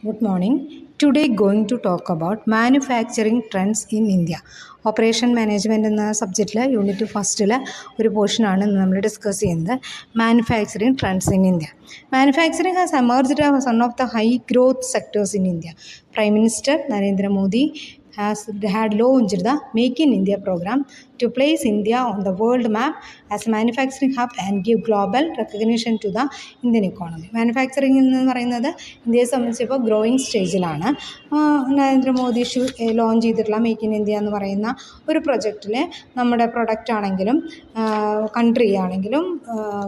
Good morning. Today going to talk about manufacturing trends in India. Operation management എന്ന സബ്ജക്റ്റിൽ unit ഫസ്റ്റിലെ ഒരു പോർഷനാണ് നമ്മൾ discuss ചെയ്യുന്നത്. Manufacturing trends in India. Manufacturing has emerged as one of the high growth sectors in India. Prime minister Narendra Modi had launched the Make in India program to place India on the world map as a manufacturing hub and give global recognition to the Indian economy. Manufacturing എന്ന് പറയുന്നത് ഇന്ത്യയെ സംബന്ധിച്ച് ഇപ്പോൾ growing സ്റ്റേജിലാണ്. Narendra Modi launch ചെയ്തിട്ടുള്ള make in India എന്ന് പറയുന്ന ഒരു പ്രൊജക്റ്റിൽ നമ്മുടെ പ്രൊഡക്റ്റ് ആണെങ്കിലും കൺട്രി ആണെങ്കിലും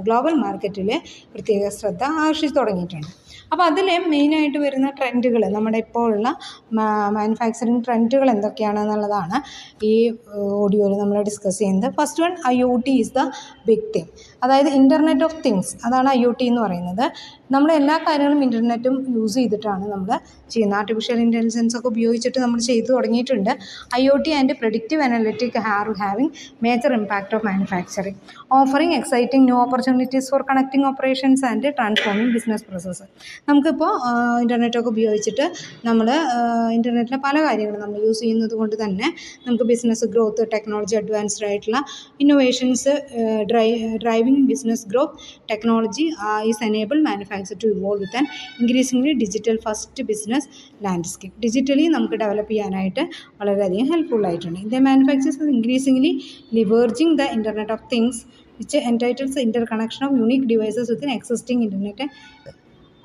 ഗ്ലോബൽ മാർക്കറ്റിൽ പ്രത്യേക ശ്രദ്ധ ആകർഷിച്ച് തുടങ്ങിയിട്ടുണ്ട്. അപ്പോൾ അതിൽ മെയിനായിട്ട് വരുന്ന ട്രെൻഡുകൾ, നമ്മുടെ ഇപ്പോൾ ഉള്ള മാനുഫാക്ചറിങ് ട്രെൻഡുകൾ എന്തൊക്കെയാണെന്നുള്ളതാണ് ഈ ഓഡിയോയിൽ നമ്മൾ ഡിസ്കസ് ചെയ്യുന്നത്. First one, IoT is the big thing. അതായത് ഇൻ്റർനെറ്റ് ഓഫ് തിങ്സ്, അതാണ് IoT എന്ന് പറയുന്നത്. നമ്മൾ എല്ലാ കാര്യങ്ങളും ഇൻ്റർനെറ്റും യൂസ് ചെയ്തിട്ടാണ് നമ്മൾ ചെയ്യുന്നത്. ആർട്ടിഫിഷ്യൽ ഇൻ്റലിജൻസ് ഒക്കെ ഉപയോഗിച്ചിട്ട് നമ്മൾ ചെയ്തു തുടങ്ങിയിട്ടുണ്ട്. IoT and predictive analytic are having major impact of manufacturing, offering exciting new opportunities for connecting operations and transforming business process. നമുക്കിപ്പോൾ ഇൻ്റർനെറ്റൊക്കെ ഉപയോഗിച്ചിട്ട് നമ്മൾ ഇൻ്റർനെറ്റിലെ പല കാര്യങ്ങളും നമ്മൾ യൂസ് ചെയ്യുന്നത് കൊണ്ട് തന്നെ നമുക്ക് ബിസിനസ് ഗ്രോത്ത്, ടെക്നോളജി അഡ്വാൻസ്ഡ് ആയിട്ടുള്ള innovations driving business growth, technology is enable manufacture to evolve with an increasingly digital first business landscape. Digitally നമുക്ക് ഡെവലപ്പ് ചെയ്യാനായിട്ട് വളരെയധികം ഹെൽപ്ഫുൾ ആയിട്ടുണ്ട്. India manufacturers increasingly leveraging the internet of things which entitles the interconnection of unique devices within existing internet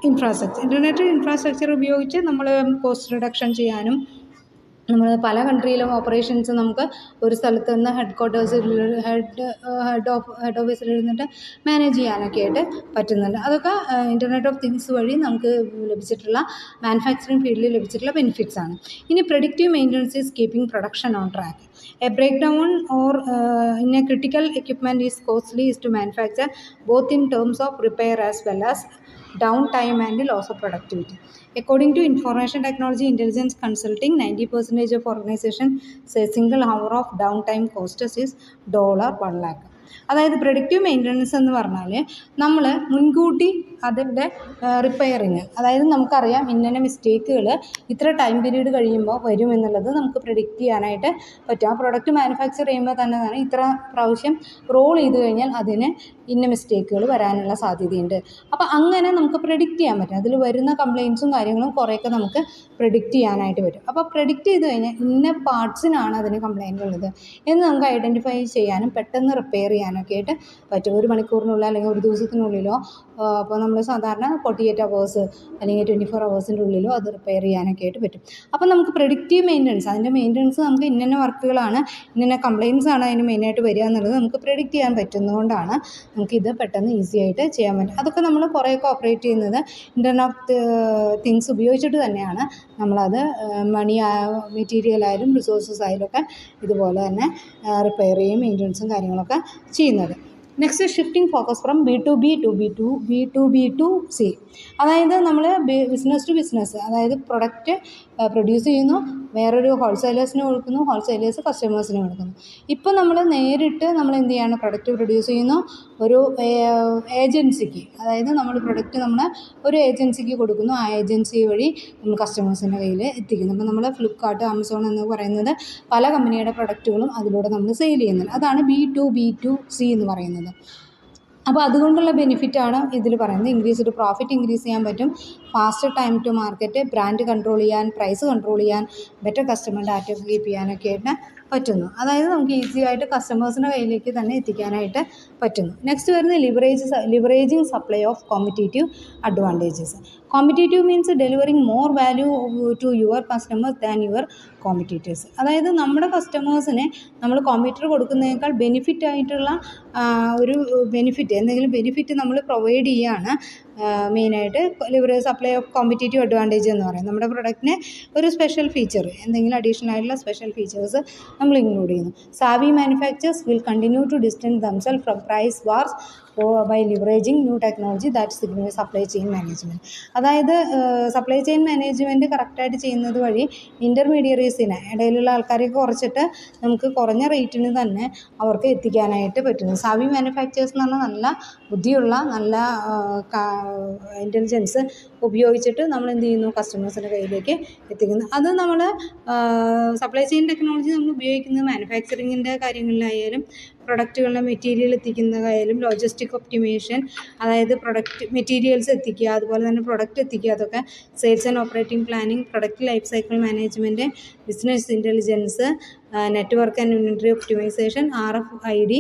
infrastructure. Internet infrastructure ഉപയോഗിച്ച് നമ്മൾ cost reduction ചെയ്യാനും നമ്മൾ പല കൺട്രിയിലും operations നമുക്ക് ഒരു സ്ഥലത്ത് നിന്ന് ഹെഡ് ഓഫീസിൽ ഇരുന്നിട്ട് മാനേജ് ചെയ്യാനൊക്കെ ആയിട്ട് പറ്റുന്നുണ്ട്. അതൊക്കെ ഇൻ്റർനെറ്റ് ഓഫ് തിങ്സ് വഴി നമുക്ക് ലഭിച്ചിട്ടുള്ള മാനുഫാക്ചറിങ് ഫീൽഡിൽ ലഭിച്ചിട്ടുള്ള ബെനിഫിറ്റ്സ് ആണ്. ഇനി predictive maintenance is keeping production on track. A breakdown or in a critical equipment is costly is to manufacture, both in terms of repair as well as downtime and loss of productivity. According to Information Technology Intelligence Consulting, 90% of organizations say single hour of downtime cost is $1 lakh. അതായത് predictive maintenance എന്ന് പറഞ്ഞാൽ നമ്മൾ മുൻകൂട്ടി അതിൻ്റെ repairing, അതായത് നമുക്കറിയാം ഇന്ന മിസ്റ്റേക്കുകൾ ഇത്ര ടൈം പീരീഡ് കഴിയുമ്പോൾ വരും എന്നുള്ളത് നമുക്ക് പ്രെഡിക്റ്റ് ചെയ്യാനായിട്ട് പറ്റും. ആ പ്രൊഡക്റ്റ് മാനുഫാക്ചർ ചെയ്യുമ്പോൾ തന്നെ ഇത്ര പ്രാവശ്യം റോൾ ചെയ്ത് കഴിഞ്ഞാൽ അതിന് ഇന്ന മിസ്റ്റേക്കുകൾ വരാനുള്ള സാധ്യതയുണ്ട്. അപ്പോൾ അങ്ങനെ നമുക്ക് പ്രെഡിക്റ്റ് ചെയ്യാൻ പറ്റും. അതിൽ വരുന്ന കംപ്ലയിൻസും കാര്യങ്ങളും കുറേയൊക്കെ നമുക്ക് പ്രെഡിക്റ്റ് ചെയ്യാനായിട്ട് പറ്റും. അപ്പോൾ പ്രെഡിക്റ്റ് ചെയ്ത് കഴിഞ്ഞാൽ ഇന്ന പാർട്സിനാണ് അതിന് കംപ്ലയിൻ്റ് ഉള്ളത് എന്ന് നമുക്ക് ഐഡൻറ്റിഫൈ ചെയ്യാനും പെട്ടെന്ന് റിപ്പയർ ചെയ്യാനൊക്കെ ആയിട്ട് പറ്റും. ഒരു മണിക്കൂറിനുള്ളിൽ അല്ലെങ്കിൽ ഒരു ദിവസത്തിനുള്ളിലോ, അപ്പോൾ നമ്മൾ സാധാരണ 48 hours അല്ലെങ്കിൽ 24 hours ഉള്ളിലോ അത് റിപ്പയർ ചെയ്യാനൊക്കെ ആയിട്ട് പറ്റും. അപ്പോൾ നമുക്ക് പ്രെഡിക്റ്റീവ് മെയിൻ്റനൻസ്, അതിൻ്റെ മെയിൻ്റനൻസ് നമുക്ക് ഇന്ന വർക്കുകളാണ്, ഇന്ന കംപ്ലയിൻസ് ആണ് അതിന് മെയിനായിട്ട് വരിക എന്നുള്ളത് നമുക്ക് പ്രെഡിക്റ്റ് ചെയ്യാൻ പറ്റുന്നതുകൊണ്ടാണ് നമുക്കിത് പെട്ടെന്ന് ഈസി ആയിട്ട് ചെയ്യാൻ പറ്റും. അതൊക്കെ നമ്മൾ കുറേയൊക്കെ ഓപ്പറേറ്റ് ചെയ്യുന്നത് ഇൻ്റർനെറ്റ് ഓഫ് തിങ്സ് ഉപയോഗിച്ചിട്ട് തന്നെയാണ്. നമ്മളത് മണി, മെറ്റീരിയൽ ആയാലും റിസോഴ്സസ് ആയാലും ഒക്കെ ഇതുപോലെ തന്നെ റിപ്പയർ ചെയ്യും, മെയിൻ്റനൻസും കാര്യങ്ങളൊക്കെ ചെയ്യുന്നത്. Next, shifting focus from B2B to C. അതായത് നമ്മൾ ബിസിനസ് ടു ബിസിനസ്, അതായത് പ്രൊഡക്റ്റ് പ്രൊഡ്യൂസ് ചെയ്യുന്നു, വേറൊരു ഹോൾസെയിലേഴ്സിന് കൊടുക്കുന്നു, ഹോൾസെയിലേഴ്സ് കസ്റ്റമേഴ്സിന് കൊടുക്കുന്നു. ഇപ്പോൾ നമ്മൾ നേരിട്ട് നമ്മൾ എന്ത് ചെയ്യാണ്, പ്രൊഡക്റ്റ് പ്രൊഡ്യൂസ് ചെയ്യുന്നു ഒരു ഏജൻസിക്ക്, അതായത് നമ്മൾ പ്രൊഡക്റ്റ് നമ്മൾ ഒരു ഏജൻസിക്ക് കൊടുക്കുന്നു, ആ ഏജൻസി വഴി നമ്മൾ കസ്റ്റമേഴ്സിൻ്റെ കയ്യിൽ എത്തിക്കുന്നു. അപ്പോൾ നമ്മൾ ഫ്ലിപ്കാർട്ട്, ആമസോൺ എന്ന് പറയുന്നത് പല കമ്പനിയുടെ പ്രൊഡക്റ്റുകളും അതിലൂടെ നമ്മൾ സെയിൽ ചെയ്യുന്നുണ്ട്. അതാണ് B2B to C എന്ന് പറയുന്നത്. അപ്പോൾ അതുകൊണ്ടുള്ള ബെനിഫിറ്റാണ് ഇതിൽ പറയുന്നത്. ഇൻക്രീസ്ഡ് പ്രോഫിറ്റ് ഇൻക്രീസ് ചെയ്യാൻ പറ്റും, fast time to market, brand control ചെയ്യാൻ, പ്രൈസ് കൺട്രോൾ ചെയ്യാൻ, ബെറ്റർ കസ്റ്റമർ ഡാറ്റ കീപ്പ് ചെയ്യാനൊക്കെ ആയിട്ട് പറ്റുന്നു. അതായത് നമുക്ക് ഈസി ആയിട്ട് കസ്റ്റമേഴ്സിൻ്റെ കയ്യിലേക്ക് തന്നെ എത്തിക്കാനായിട്ട് പറ്റുന്നു. നെക്സ്റ്റ് വരുന്നത് leveraging supply of competitive advantages. Competitive means delivering more value to your customers than your competitors. അതായത് നമ്മുടെ കസ്റ്റമേഴ്സിനെ നമ്മൾ കോമ്പറ്റീറ്റർ കൊടുക്കുന്നതിനേക്കാൾ ബെനിഫിറ്റ് ആയിട്ടുള്ള ഒരു എന്തെങ്കിലും ബെനിഫിറ്റ് നമ്മൾ പ്രൊവൈഡ് ചെയ്യുകയാണ് മെയിനായിട്ട് സപ്ലൈ ഓഫ് കോമ്പറ്റേറ്റീവ് അഡ്വാൻറ്റേജ് എന്ന് പറയും. നമ്മുടെ പ്രൊഡക്റ്റിന് ഒരു സ്പെഷ്യൽ ഫീച്ചർ, എന്തെങ്കിലും അഡീഷണൽ ആയിട്ടുള്ള സ്പെഷ്യൽ ഫീച്ചേഴ്സ് നമ്മൾ ഇൻക്ലൂഡ് ചെയ്യുന്നു. Savvy manufacturers will continue to distance themselves from price wars by leveraging new technology that signify supply chain management. അതായത് സപ്ലൈ ചെയിൻ മാനേജ്മെൻറ്റ് കറക്റ്റായിട്ട് ചെയ്യുന്നത് വഴി ഇൻ്റർമീഡിയറീസിനെ ഇടയിലുള്ള ആൾക്കാരെയൊക്കെ കുറച്ചിട്ട് നമുക്ക് കുറഞ്ഞ റേറ്റിന് തന്നെ അവർക്ക് എത്തിക്കാനായിട്ട് പറ്റുന്നു. സാവി മാനുഫാക്ചേഴ്സ് എന്ന് പറഞ്ഞാൽ നല്ല ബുദ്ധിയുള്ള നല്ല ഇൻ്റലിജൻസ് ഉപയോഗിച്ചിട്ട് നമ്മൾ എന്ത് ചെയ്യുന്നു, കസ്റ്റമേഴ്സിൻ്റെ കയ്യിലേക്ക് എത്തിക്കുന്നു. അത് നമ്മൾ സപ്ലൈ ചെയിൻ ടെക്നോളജി നമ്മൾ ഉപയോഗിക്കുന്നത് മാനുഫാക്ചറിങ്ങിൻ്റെ കാര്യങ്ങളിലായാലും പ്രൊഡക്റ്റുകളുടെ മെറ്റീരിയൽ എത്തിക്കുന്നതായാലും ലോജിസ്റ്റിക് ഒപ്റ്റിമേഷൻ, അതായത് പ്രൊഡക്റ്റ് മെറ്റീരിയൽസ് എത്തിക്കുക, അതുപോലെ തന്നെ പ്രൊഡക്റ്റ് എത്തിക്കുക, അതൊക്കെ sales and operating planning, product life cycle management, business intelligence, network and inventory optimisation, RFID,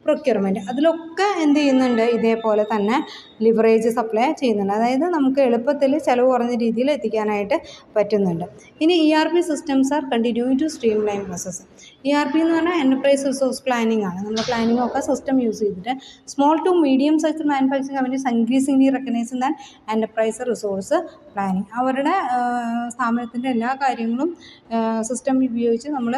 procurement, അതിലൊക്കെ എന്ത് ചെയ്യുന്നുണ്ട്, ഇതേപോലെ തന്നെ ലിവറേജ് സപ്ലൈ ചെയ്യുന്നുണ്ട്. അതായത് നമുക്ക് എളുപ്പത്തിൽ ചിലവ് കുറഞ്ഞ രീതിയിൽ എത്തിക്കാനായിട്ട് പറ്റുന്നുണ്ട്. ഇനി ERP systems are continuing to streamline process. ERP എന്ന് പറഞ്ഞാൽ എൻ്റർപ്രൈസ് റിസോഴ്സ് പ്ലാനിങ് ആണ്. നമ്മൾ പ്ലാനിങ് ഒക്കെ സിസ്റ്റം യൂസ് ചെയ്തിട്ട് small to medium size manufacturing companies increasingly recognising than enterprise resource planning. അവരുടെ സ്ഥാപനത്തിൻ്റെ എല്ലാ കാര്യങ്ങളും സിസ്റ്റം ഉപയോഗിച്ച് നമ്മൾ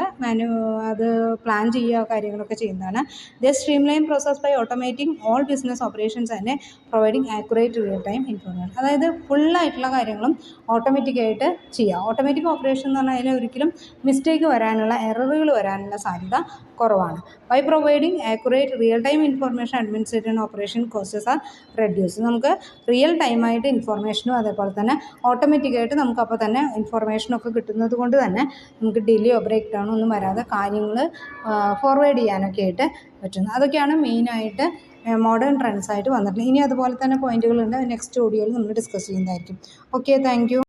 അത് പ്ലാൻ ചെയ്യുക, കാര്യങ്ങളൊക്കെ ചെയ്യുന്നതാണ്. The streamline process by automating all business operations and providing accurate real time information. അതായത് ഫുള്ളായിട്ടുള്ള കാര്യങ്ങളും ഓട്ടോമാറ്റിക്കായിട്ട് ചെയ്യുക. ഓട്ടോമാറ്റിക് ഓപ്പറേഷൻ എന്ന് പറഞ്ഞാൽ അതിൽ ഒരിക്കലും മിസ്റ്റേക്ക് വരാനുള്ള, എററുകൾ വരാനുള്ള സാധ്യത കുറവാണ്. By providing accurate real time information administrative operation costs are reduce. നമുക്ക് റിയൽ ടൈമായിട്ട് ഇൻഫർമേഷനും അതേപോലെ തന്നെ ഓട്ടോമാറ്റിക്കായിട്ട് നമുക്ക് അപ്പോൾ തന്നെ ഇൻഫർമേഷനൊക്കെ കിട്ടുന്നത് കൊണ്ട് തന്നെ നമുക്ക് ഡിലേയോ ബ്രേക്ക് ഡൗണോ ഒന്നും വരാതെ കാര്യങ്ങൾ ഫോർവേഡ് ചെയ്യാനൊക്കെ ആയിട്ട് പറ്റുന്നു. അതൊക്കെയാണ് മെയിനായിട്ട് മോഡേൺ ട്രെൻഡ്സ് ആയിട്ട് വന്നിട്ടുള്ളത്. ഇനി അതുപോലെ തന്നെ പോയിന്റുകളുണ്ട്, നെക്സ്റ്റ് ഓഡിയോയിൽ നമ്മൾ ഡിസ്കസ് ചെയ്യുന്നതായിരിക്കും. Okay, thank you.